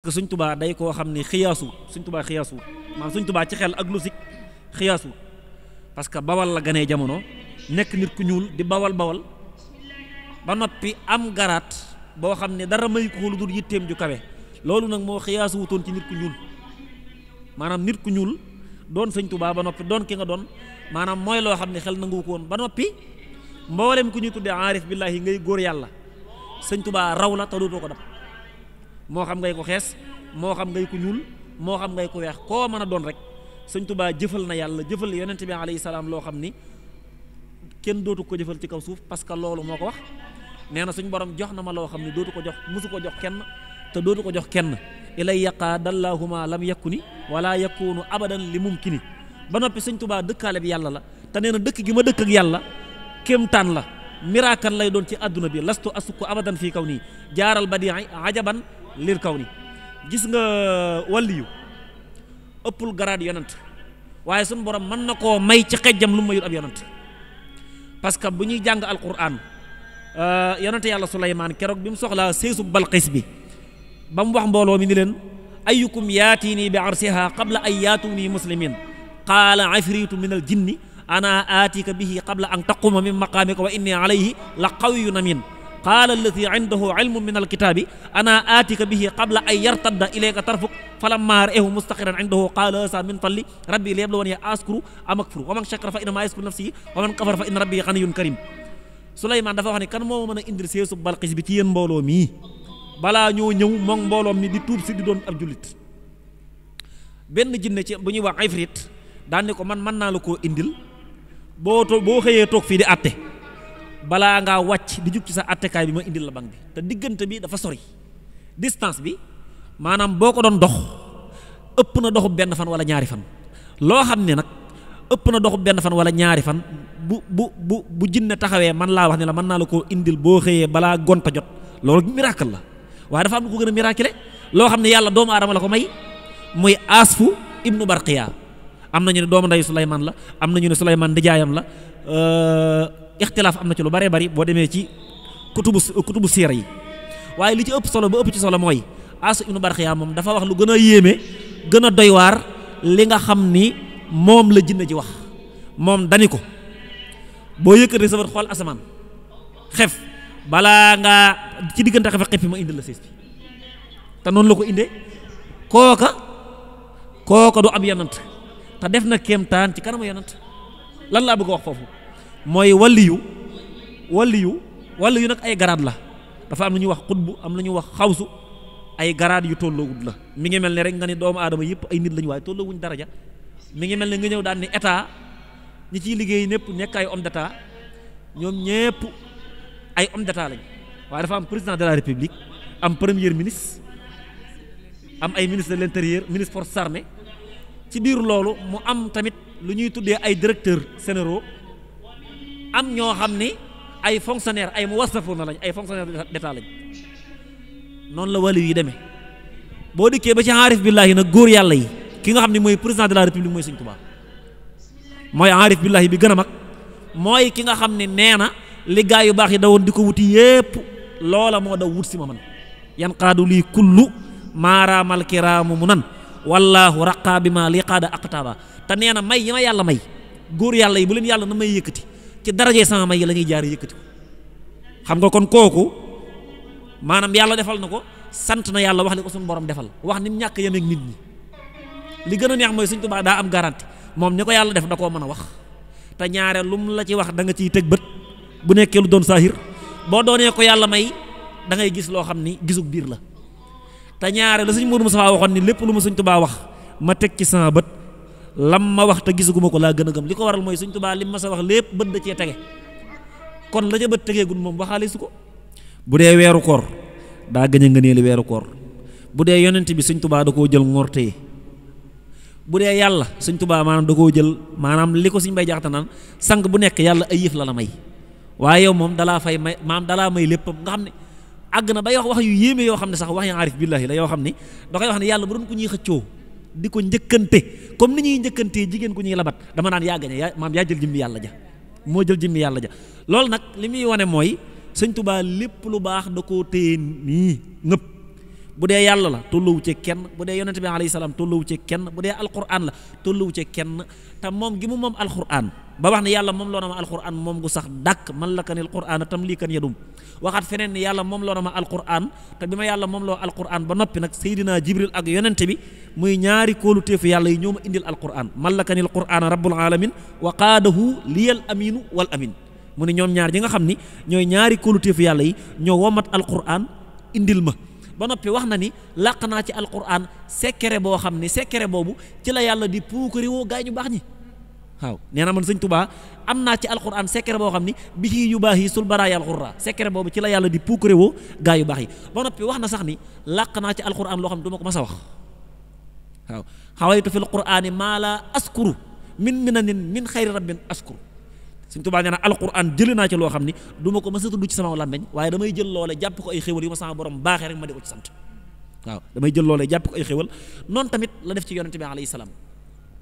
que Sëñ Tuubaa day koo xam ne xiyaasu Sëñ Tuubaa xiyaasu maanaam Sëñ Tuubaa ci xel ak logique xiyaasu parce que bawal la ganee jamono nekk nit ku ñuul di bawal ba noppi am garaat boo xam ne dara may ko lu dul yitteem ju kawe loolu nag moo xiyaasu wutoon ci nit ku ñuul maanaam nit ku ñuul doon Sëñ Tuubaa ba noppi doon ki nga doon maanaam mooy loo xam ne xel nangu ko woon ba noppi mboolem ku ñuy tuddee aarif billaahi ngay góor yàlla Sëñ Tuubaa raw la te dootoo ko dab moo xam ngay ko xees moo xam ngay ko ñuul moo xam ngay ko weex koo mën a doon rek Sëñ Tuubaa jëfal na yàlla jëfal yonent bi alayhi salaam loo xam ni kenn dootu ko jëfal ci kaw suuf parce que loolu moo ko wax nee na suñ borom jox na ma loo xam ne dootu ko jox musu ko jox kenn te dootu ko jox kenn ilay yaqaa dallahuma lam yakuni wala yakunu abadan li mumkini ba noppi Sëñ Tuubaa dëkkaale bi yàlla la te nee na dëkk gi ma dëkk ak yàlla kéemtaan la miracle lay doon ci àdduna bi lastu asukku abadan fii kaw nii jaaral badii ajaban lir kaw ni gis nga wàlliyu ëppul garaad yonent waaye suñu borom mën na koo may ci xejjam lu mayul ab yonent parce que bu ñuy jàng alquran yonent yàlla Suleymaan keroog bi mu soxlaa seesu Balqis bi ba mu wax mbooloo mi ni leen ayyukum yaatiini bi arsiha qabla an yaatuuni muslimin qaala afritu min al jinni ana aatika bihi qabla an taquma min maqaamika wa inni alayhi la qawiyyun amin qaala alladi indahu ilmun min alkitaabi ana aatika bihi qabla an yartadda ilayka tarfuk falamma ra'ahu mustaqiran indahu qaala haazaa min fadli rabbi liyabluwanii ashkuru am akfur wa man shakara fa innamaa yashkuru nafsihi wa man kafara fa inna rabbii ganiyyun kariim Suleymaan dafa wax ne kan moo mën a indil seesu Balqis bi ci yéen mbooloo mii balaa ñoo ñëw moom mbooloom mi di tuub si di doon ab jullit benn jinne ci bu ñuy wax ifrit daan ne ko man mën naa la koo indil boo xëyee toog fii di àtte balaa ngaa wàcc di jug ci sa attekaay bi ma indil la bank bi te diggante bi dafa sori distance bi maanaam boo ko doon dox ëpp na doxu benn fan wala ñaari fan loo xam ne nag ëpp na doxu benn fan wala ñaari fan bu jinne taxawee man laa wax ne la mën naa la koo indil boo xëyee balaa gonta jot loolu miracle la waaye dafa am lu ko gën a miracle loo xam ne yàlla doomu aadama la ko may muy asfu ibnu barqiya am nañu ne doomu nday Suleymaan la am nañu ne Suleymaan ndijaayam la ixtilaaf am na ci lu bare bari boo demee ci kutubu siira yi waaye li ci ëpp solo ba ëpp ci solo mooy asu ibnu barqiya moom dafa wax lu gën a yéeme gën a doy waar li nga xam ni moom la jinne ji wax moom dani ko boo yëkkatee sa bët xool asamaan xef balaa ngaa ci diggante xef ak xef ma indil la sees bi te noonu la ko indee kooka du am yonant te def na kéemtaan ci kanamu yonant lan laa bëgg a wax foofu mooy waliyu nag ay garaad la dafa am lu ñuy wax xutbu am lu ñuy wax xawsu ay garaad yu tolloowut la mi ngi mel ne rek nga ne doomu aadama yëpp ay nit lañu waaye tolloowuñ daraja mi ngi mel ne nga ñëw daan ni état ñi ciy liggéey ñëpp nekk ay homme d'état ñoom ñëpp ay homme d'état lañ waaye dafa am président de la république am premier ministre am ay ministre de l'intérieur ministre forces armées ci biir loolu mu am tamit lu ñuy tuddee ay directeurs généraux am ñoo xam ni ay fonctionnaires ay muwassafuna lañ ay fonctionnaires d'état lañ noonu la wàllu yi demee boo dikkee ba ci aarif billaahi nag góor yàlla yi ki nga xam ne mooy président de la république mooy Sëñ Tuubaa mooy aarif billaahi bi gën a mag mooy ki nga xam ne nee na li gaa yu baax yi dawoon di ko wuti yépp loola moo daw wut si ma man yan qaadu lii kullu maaraamal kiraamu mu nan wallaahu raqaa bi ma lii qaada aqtaaba te nee na may yi ma yàlla may góor yàlla yi bu leen yàlla na may yëkkati ci darajee sama may yi la ñuy jaar yëkkati ko xam nga kon kooku maanaam yàlla defal na ko sant na yàlla wax li ko suñu borom defal wax ni mu ñàkk yem ak nit ñi li gën a neex mooy Sëñ Tuubaa daa am garanti moom ni ko yàlla def da koo mën a wax te ñaare lu mu la ci wax da nga ciy teg bët bu nekkee lu doon saahir boo doonee ko yàlla may da ngay gis loo xam ni gisug biir la te ñaare la Sëñ Moodu Mustafaa waxoon ni lépp lu ma Sëñ Tuubaa wax ma teg ci sama bët lam ma wax te gisuguma ko laa gën a gëm li ko waral mooy Sëñ Tuubaa lim ma sa wax lépp bët da cee tege kon la ca bët tegeegul moom waxaale su ko bu dee weeru koor daa gën a ngëneeli weeru koor bu dee yonent bi Sëñ Tuubaa da koo jël ngortee bu dee yàlla Sëñ Tuubaa maanaam da koo jël maanaam li ko Sëñ Bay Jaxate naan sang bu nekk yàlla ay yëf la may waaye yow moom dalaa fay may maanaam dalaa may léppam nga xam ne àgg na bay wax yu yéeme yoo xam ne sax wax ya aarif billaahi la yoo xam ne da koy wax ne yàlla bu doon ko ñuy xëccoo di ko njëkkante comme ni ñuy njëkkantee jigéen ku ñuy labat dama naan yaa gañe yaa jël jëmmi yàlla ja moo jël jëmmi yàlla ja loolu nag li muy wane mooy Sëñ Tuubaa lépp lu baax da koo téye nii ngëpp bu dee yàlla la tolluwu ci kenn bu dee yonente bi alayhi salaam tolluwu ci kenn bu dee alquran la tolluwu ci kenn te moom gi mu moom alquran ba wax ne yàlla moom loo na ma alquran moom gu sax dàkk man la kanil quran tam lii kan yadum waxaat feneen ni yàlla moom loo na ma alquran te bi ma yàlla moom loo alquran ba noppi nag Seydina Jibril ak yonente bi muy ñaari kóolu téefu yàlla yi ñoo ma indil alquran man la kanil quran rabbul alamin wa qaadahu liyal aminu wal amin mu ne ñoom ñaar ñi nga xam ni ñooy ñaari kóolu téefu yàlla yi ñoo womat alquran indil ma ba noppi wax na ni làq naa ci alquran secret boo xam ni secret boobu ci la yàlla di puukari woo gaay ñu baax ñi waaw nee na man sëñ Tuubaa am naa ci alquran secret boo xam ni bihi yu baax yi sul baraayal xurra secret boobu ci la yàlla di puukare woo gaa yu baax yi ba noppi wax na sax ni làq naa ci alquran loo xam ne du ma ko mas a wax waaw xawaytu fil qurani maa la askuru min xayri rabbin askuru sëñ Tuubaa nee na alquran jëli naa ci loo xam ni du ma ko mas a tudd ci sama làmmeñ waaye damay jël loole jàpp ko ay xéwal yu ma sama borom baaxee rek ma di ko ci sant waaw damay jël loole jàpp ko ay xéwal noonu tamit la def ci yonente bi alayhi salaam